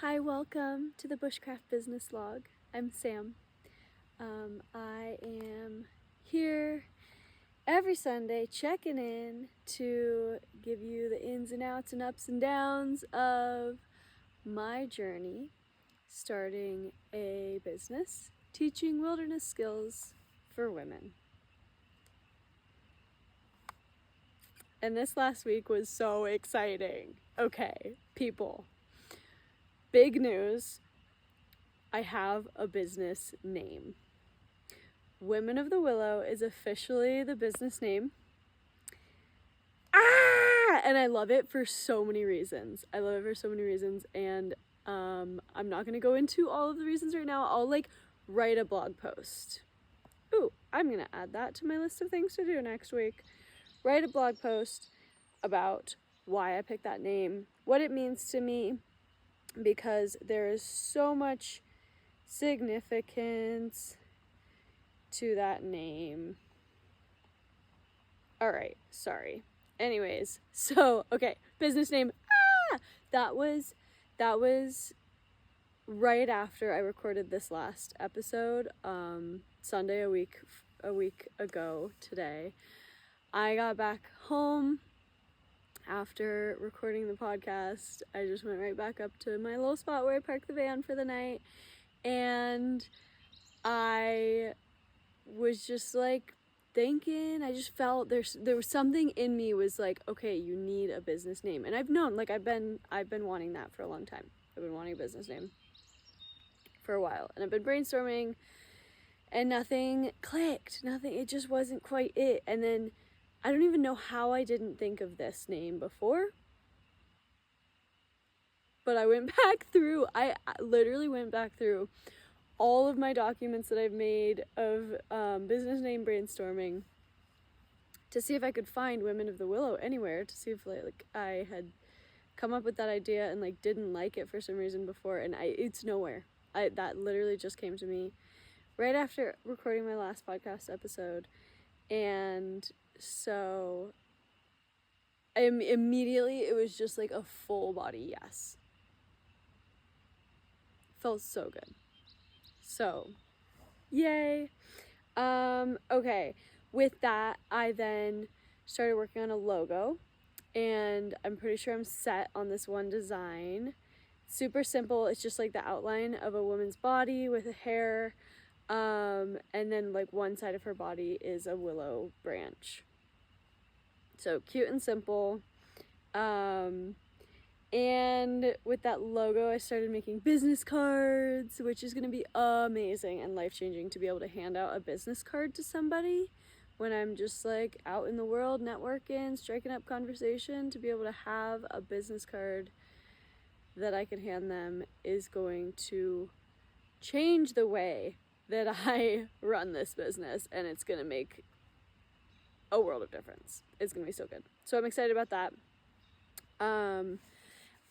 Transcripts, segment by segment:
Hi, welcome to the Bushcraft Business Log. I'm Sam. I am here every Sunday checking in to give you the ins and outs and ups and downs of my journey starting a business teaching wilderness skills for women. And this last week was so exciting. Okay, people. Big news. I have a business name. Women of the Willow is officially the business name. And I love it for so many reasons. And I'm not gonna go into all of the reasons right now. I'll write a blog post. Ooh, I'm gonna add that to my list of things to do next week. Write a blog post about why I picked that name, what it means to me, because there is so much significance to that name. All right, sorry. Anyways, so okay, business name. That was right after I recorded this last episode, Sunday, a week ago today. I got back home after recording the podcast. I just went right back up to my little spot where I parked the van for the night, and I was just thinking, I just felt there was something in me was like, okay, you need a business name. And I've known, I've been wanting that for a long time. I've been wanting a business name for a while, and I've been brainstorming, and nothing clicked. It just wasn't quite it. And then I don't even know how I didn't think of this name before, but I went back through, I literally went back through all of my documents that I've made of business name brainstorming to see if I could find Women of the Willow anywhere, to see if I had come up with that idea and didn't like it for some reason before, and it's nowhere. That literally just came to me right after recording my last podcast episode, and so immediately it was just a full body yes. Felt so good. So, yay. Okay. With that, I then started working on a logo, and I'm pretty sure I'm set on this one design. Super simple. It's just the outline of a woman's body with a hair, and then one side of her body is a willow branch. So cute and simple. And with that logo, I started making business cards, which is going to be amazing and life-changing to be able to hand out a business card to somebody when I'm just out in the world networking, striking up conversation. To be able to have a business card that I can hand them is going to change the way that I run this business, and it's going to make a world of difference. It's going to be so good. So I'm excited about that.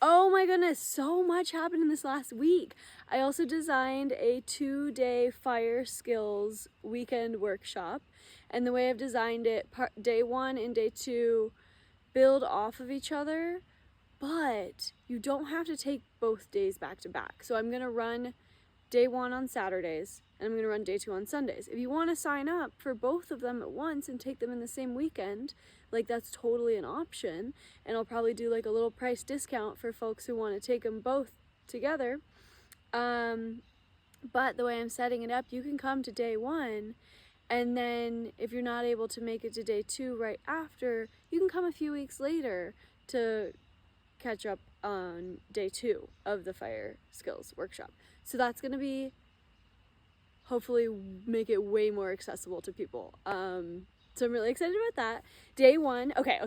Oh my goodness, so much happened in this last week. I also designed a 2-day fire skills weekend workshop, and the way I've designed it, day 1 and day 2 build off of each other, but you don't have to take both days back to back. So I'm going to run day 1 on Saturdays, and I'm going to run day 2 on Sundays. If you want to sign up for both of them at once and take them in the same weekend, that's totally an option, and I'll probably do a little price discount for folks who want to take them both together. But the way I'm setting it up, you can come to day 1, and then if you're not able to make it to day 2 right after, you can come a few weeks later to catch up on day 2 of the fire skills workshop. So that's going to be, hopefully make it way more accessible to people. So I'm really excited about that. Day 1, okay,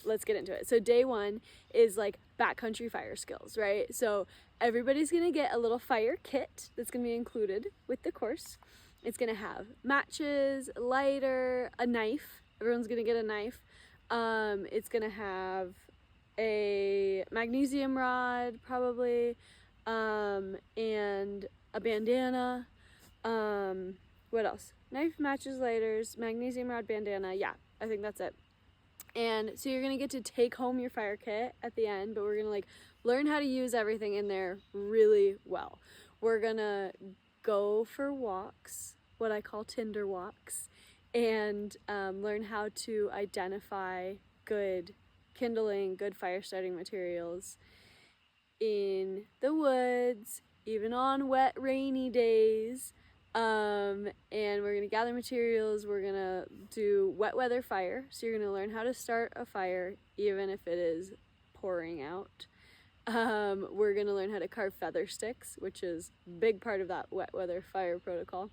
let's get into it. So day 1 is backcountry fire skills, right? So everybody's gonna get a little fire kit that's gonna be included with the course. It's gonna have matches, lighter, a knife. Everyone's gonna get a knife. It's gonna have a magnesium rod, probably, and a bandana. What else? Knife, matches, lighters, magnesium rod, bandana. Yeah, I think that's it. And so you're going to get to take home your fire kit at the end, but we're going to like learn how to use everything in there really well. We're going to go for walks, what I call Tinder walks, and learn how to identify good kindling, good fire starting materials in the woods, even on wet, rainy days. And we're going to gather materials. We're going to do wet weather fire. So you're going to learn how to start a fire even if it is pouring out. We're going to learn how to carve feather sticks, which is a big part of that wet weather fire protocol.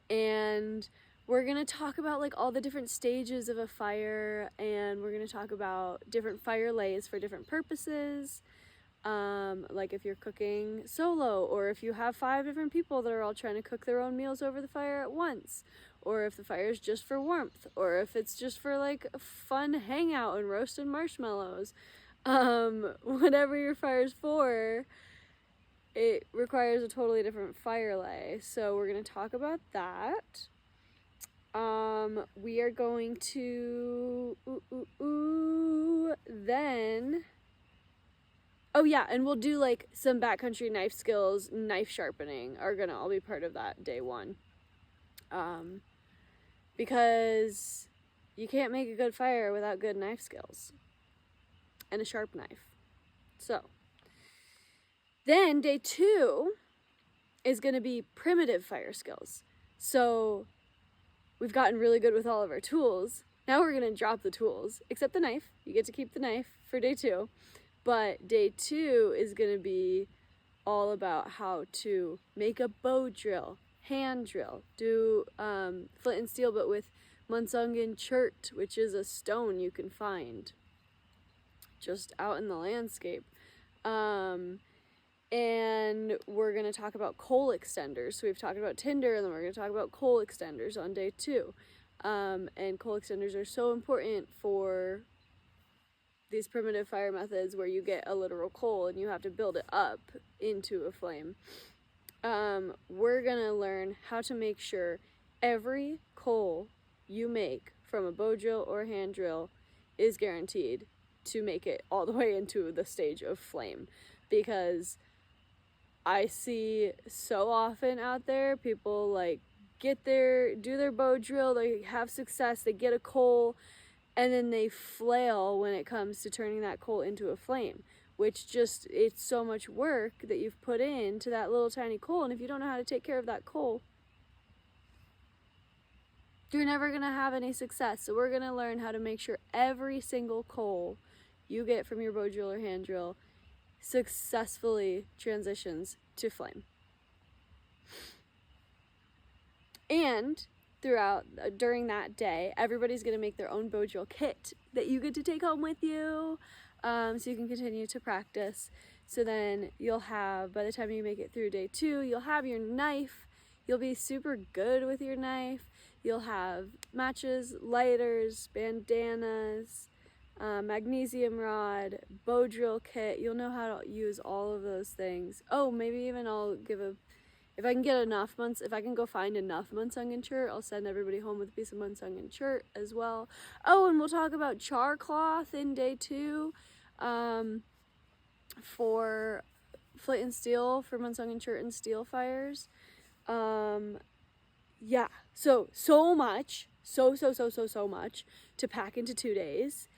And we're going to talk about like all the different stages of a fire, and we're going to talk about different fire lays for different purposes. Like if you're cooking solo, or if you have 5 different people that are all trying to cook their own meals over the fire at once, or if the fire is just for warmth, or if it's just for like a fun hangout and roasted marshmallows. Whatever your fire's for, it requires a totally different fire lay. So we're going to talk about that. We are going to then oh yeah, and we'll do like some backcountry knife skills. Knife sharpening are gonna all be part of that day 1. Because you can't make a good fire without good knife skills and a sharp knife. So then day 2 is gonna be primitive fire skills. So we've gotten really good with all of our tools. Now we're gonna drop the tools, except the knife. You get to keep the knife for day 2. But day 2 is going to be all about how to make a bow drill, hand drill, do flint and steel, but with Munsungen chert, which is a stone you can find just out in the landscape. And we're going to talk about coal extenders. So we've talked about tinder, and then we're going to talk about coal extenders on day 2. And coal extenders are so important for these primitive fire methods where you get a literal coal and you have to build it up into a flame. We're gonna learn how to make sure every coal you make from a bow drill or hand drill is guaranteed to make it all the way into the stage of flame, because I see so often out there people like do their bow drill, they have success, they get a coal, and then they flail when it comes to turning that coal into a flame, which just, it's so much work that you've put into that little tiny coal, and if you don't know how to take care of that coal, you're never going to have any success. So we're going to learn how to make sure every single coal you get from your bow drill or hand drill successfully transitions to flame. And during that day, everybody's going to make their own bow drill kit that you get to take home with you, so you can continue to practice. So then you'll have, by the time you make it through day 2, you'll have your knife. You'll be super good with your knife. You'll have matches, lighters, bandanas, magnesium rod, bow drill kit. You'll know how to use all of those things. Oh, maybe even I'll give if I can get enough if I can go find enough Munsungen chert, I'll send everybody home with a piece of Munsungen chert as well. Oh, and we'll talk about char cloth in day 2 for flint and steel, for Munsungen chert and steel fires. Yeah, so much, so much to pack into 2 days.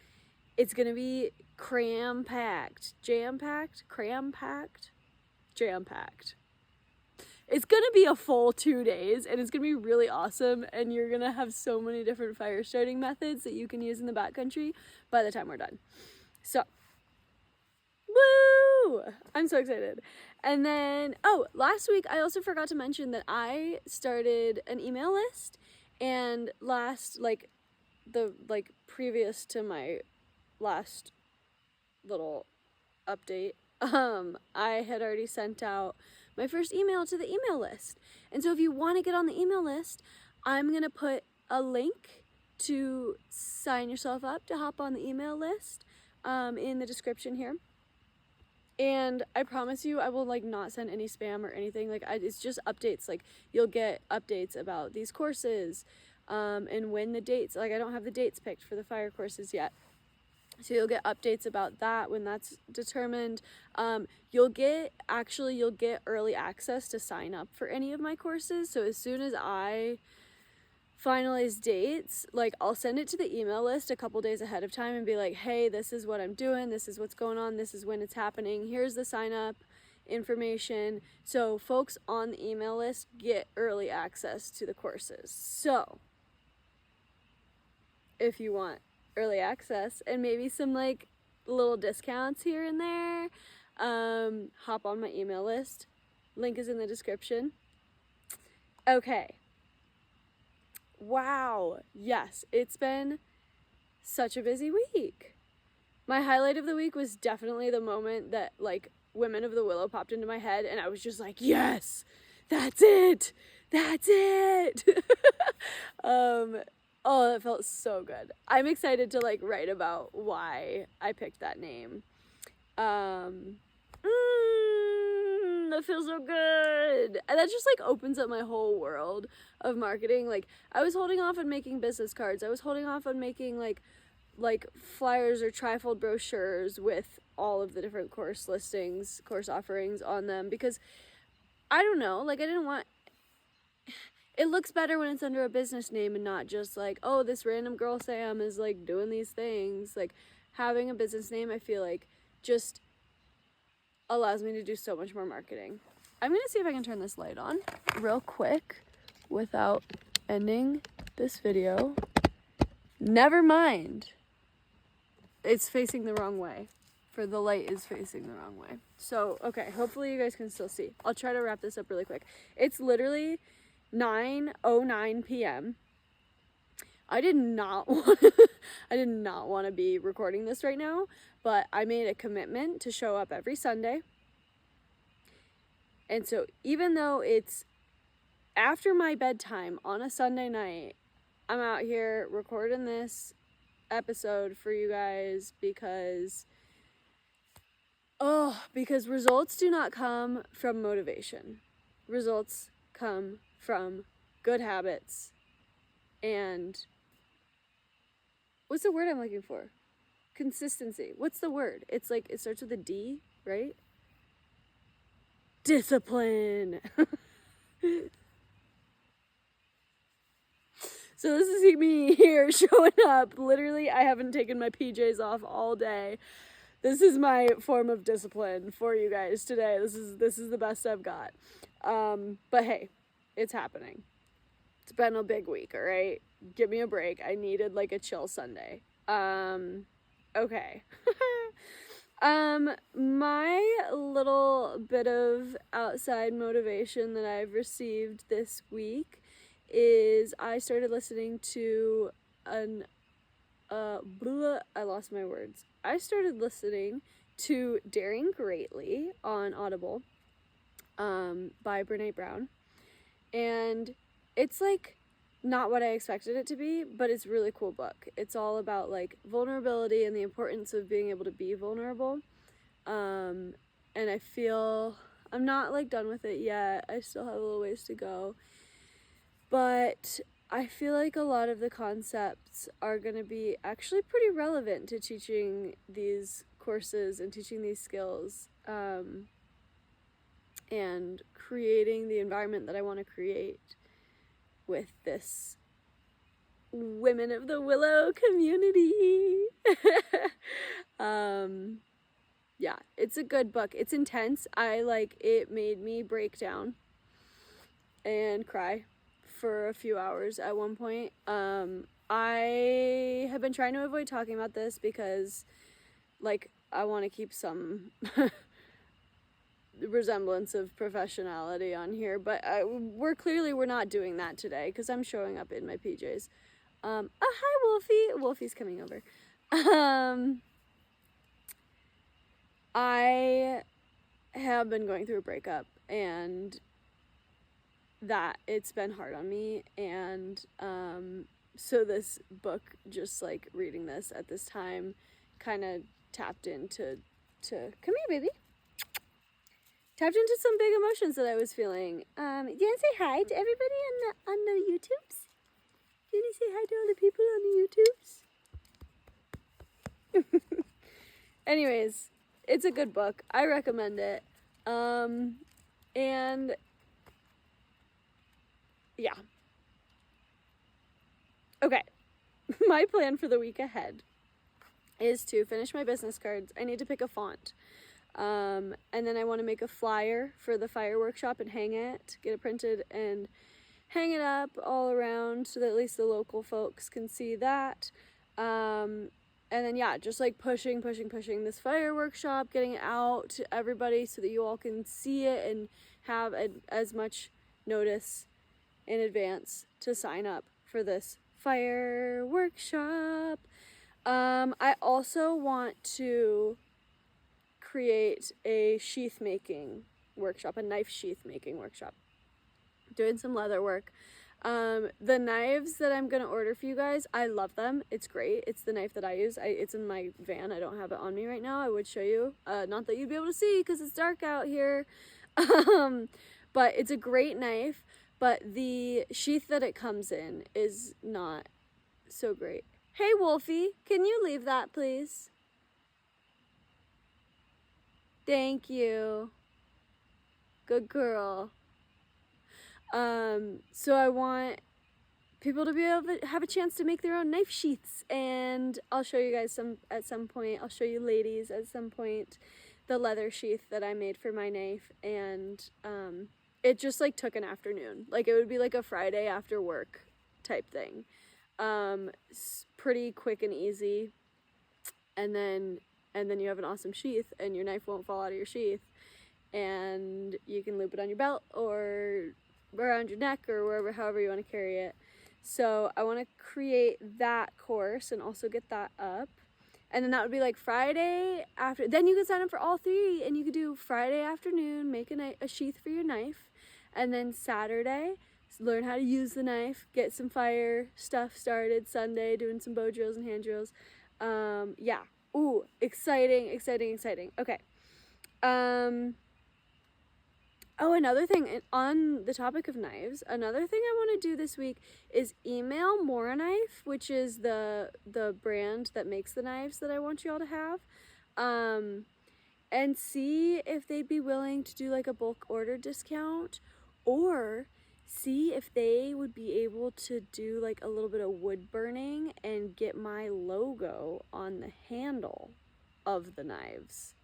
It's going to be jam-packed. It's going to be a full 2 days, and it's going to be really awesome, and you're going to have so many different fire starting methods that you can use in the backcountry by the time we're done. So, woo! I'm so excited. And then, last week I also forgot to mention that I started an email list, and previous to my last little update, I had already sent out my first email to the email list. And so if you want to get on the email list, I'm going to put a link to sign yourself up to hop on the email list in the description here. And I promise you, I will not send any spam or anything. It's just updates. You'll get updates about these courses, and when the dates, like I don't have the dates picked for the fire courses yet. So you'll get updates about that when that's determined. You'll get early access to sign up for any of my courses. So as soon as I finalize dates, like I'll send it to the email list a couple days ahead of time and be like, hey, this is what I'm doing, this is what's going on, this is when it's happening, here's the sign up information. So folks on the email list get early access to the courses. So if you want early access and maybe some like little discounts here and there, hop on my email list. Link is in the description. Okay. Wow. Yes, it's been such a busy week. My highlight of the week was definitely the moment that like Women of the Willow popped into my head and I was just like, yes, that's it. That's it. Oh, that felt so good. I'm excited to like write about why I picked that name. That feels so good. And that just like opens up my whole world of marketing. Like I was holding off on making business cards. I was holding off on making like flyers or trifold brochures with all of the different course listings, course offerings on them, because I don't know, like I didn't want, it looks better when it's under a business name and not just like, oh, this random girl Sam is like doing these things. Like having a business name, I feel like just allows me to do so much more marketing. I'm gonna see if I can turn this light on real quick without ending this video. Never mind. It's facing the wrong way. For the light is facing the wrong way. So, okay, hopefully you guys can still see. I'll try to wrap this up really quick. It's literally 9:09 p.m. I did not want to be recording this right now, but I made a commitment to show up every Sunday. And so even though it's after my bedtime on a Sunday night, I'm out here recording this episode for you guys because results do not come from motivation. Results come from good habits and what's the word I'm looking for? Consistency. What's the word? It's like, it starts with a D, right? Discipline. So this is me here showing up. Literally, I haven't taken my PJs off all day. This is my form of discipline for you guys today. This is the best I've got. But hey, it's happening. It's been a big week, all right? Give me a break. I needed like a chill Sunday. Okay. My little bit of outside motivation that I've received this week is I started listening to I lost my words. I started listening to Daring Greatly on Audible, by Brene Brown. And it's like not what I expected it to be, but it's a really cool book. It's all about like vulnerability and the importance of being able to be vulnerable. And I feel I'm not like done with it yet. I still have a little ways to go. But I feel like a lot of the concepts are going to be actually pretty relevant to teaching these courses and teaching these skills, and creating the environment that I want to create with this Women of the Willow community. Yeah, it's a good book. It's intense. It made me break down and cry for a few hours at one point. I have been trying to avoid talking about this because like I want to keep some resemblance of professionality on here, but we're not doing that today because I'm showing up in my PJs. Oh, hi Wolfie. Wolfie's coming over. I have been going through a breakup and that it's been hard on me, and so this book, just like reading this at this time, kind of tapped into come here baby, tapped into some big emotions that I was feeling. You want to say hi to everybody on the YouTubes? Can you say hi to all the people on the YouTubes? Anyways, it's a good book. I recommend it. And yeah. Okay. My plan for the week ahead is to finish my business cards. I need to pick a font. And then I want to make a flyer for the fire workshop and hang it, get it printed and hang it up all around so that at least the local folks can see that. And then, yeah, just like pushing this fire workshop, getting it out to everybody so that you all can see it and have as much notice in advance to sign up for this fire workshop. I also want to create a sheath making workshop, a knife sheath making workshop. Doing some leather work. The knives that I'm gonna order for you guys, I love them. It's great. It's the knife that I use. It's in my van. I don't have it on me right now. I would show you. Not that you'd be able to see because it's dark out here. But it's a great knife. But the sheath that it comes in is not so great. Hey, Wolfie, can you leave that, please? Thank you. Good girl. So I want people to be able to have a chance to make their own knife sheaths, and I'll show you guys at some point. I'll show you ladies at some point the leather sheath that I made for my knife, and it just like took an afternoon. Like it would be like a Friday after work type thing. Pretty quick and easy, and then you have an awesome sheath and your knife won't fall out of your sheath, and you can loop it on your belt or around your neck or wherever, however you want to carry it. So I want to create that course and also get that up. And then that would be like Friday after. Then you could sign up for all three, and you could do Friday afternoon, make a sheath for your knife, and then Saturday learn how to use the knife, get some fire stuff started. Sunday doing some bow drills and hand drills. Yeah. Ooh, exciting. Okay. Oh, another thing on the topic of knives, another thing I want to do this week is email Mora Knife, which is the brand that makes the knives that I want you all to have, and see if they'd be willing to do like a bulk order discount, or see if they would be able to do like a little bit of wood burning and get my logo on the handle of the knives.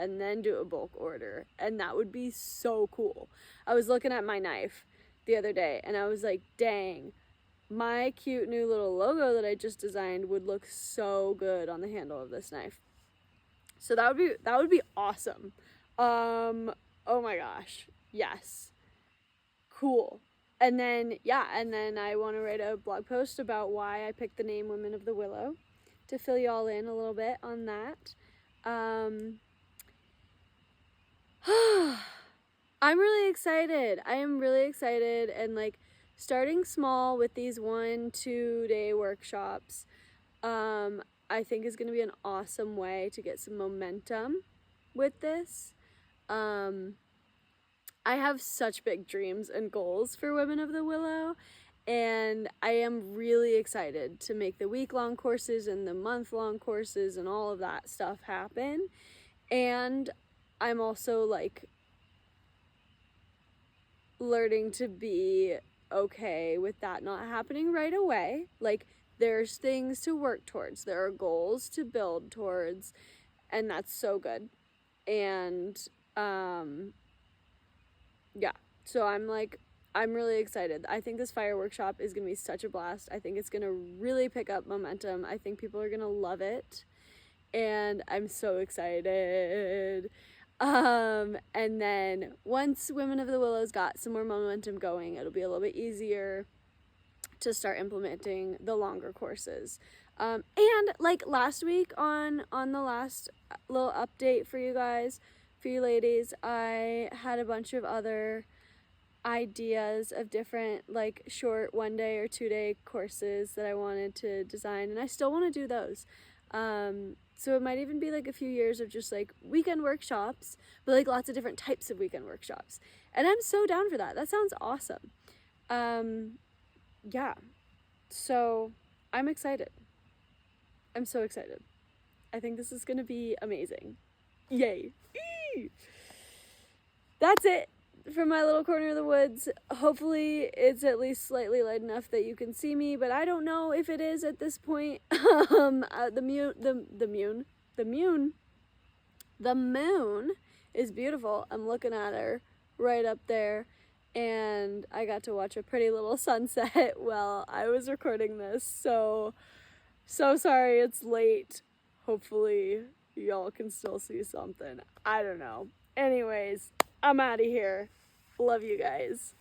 And then do a bulk order, and that would be so cool. I was looking at my knife the other day, and I was like, dang, my cute new little logo that I just designed would look so good on the handle of this knife. So that would be awesome. Oh my gosh, yes, cool. And then I want to write a blog post about why I picked the name Women of the Willow, to fill you all in a little bit on that. I'm really excited. I am really excited, and like starting small with these 1-2 day workshops, I think is going to be an awesome way to get some momentum with this. I have such big dreams and goals for Women of the Willow, and I am really excited to make the week-long courses and the month-long courses and all of that stuff happen. And I'm also like learning to be okay with that not happening right away. Like there's things to work towards, there are goals to build towards, and that's so good. And yeah, so I'm really excited. I think this fire workshop is gonna be such a blast. I think it's gonna really pick up momentum. I think people are gonna love it, and I'm so excited. And then once Women of the Willows got some more momentum going, it'll be a little bit easier to start implementing the longer courses. And like last week on the last little update for you guys, for you ladies, I had a bunch of other ideas of different like short 1-day or 2-day courses that I wanted to design, and I still want to do those. So it might even be like a few years of just like weekend workshops, but like lots of different types of weekend workshops. And I'm so down for that. That sounds awesome. Yeah. So I'm excited. I'm so excited. I think this is going to be amazing. Yay. Eee! That's it for my little corner of the woods. Hopefully it's at least slightly light enough that you can see me, but I don't know if it is at this point. The moon is beautiful. I'm looking at her right up there, and I got to watch a pretty little sunset while I was recording this. So sorry it's late. Hopefully y'all can still see something. I don't know. Anyways, I'm out of here. Love you guys.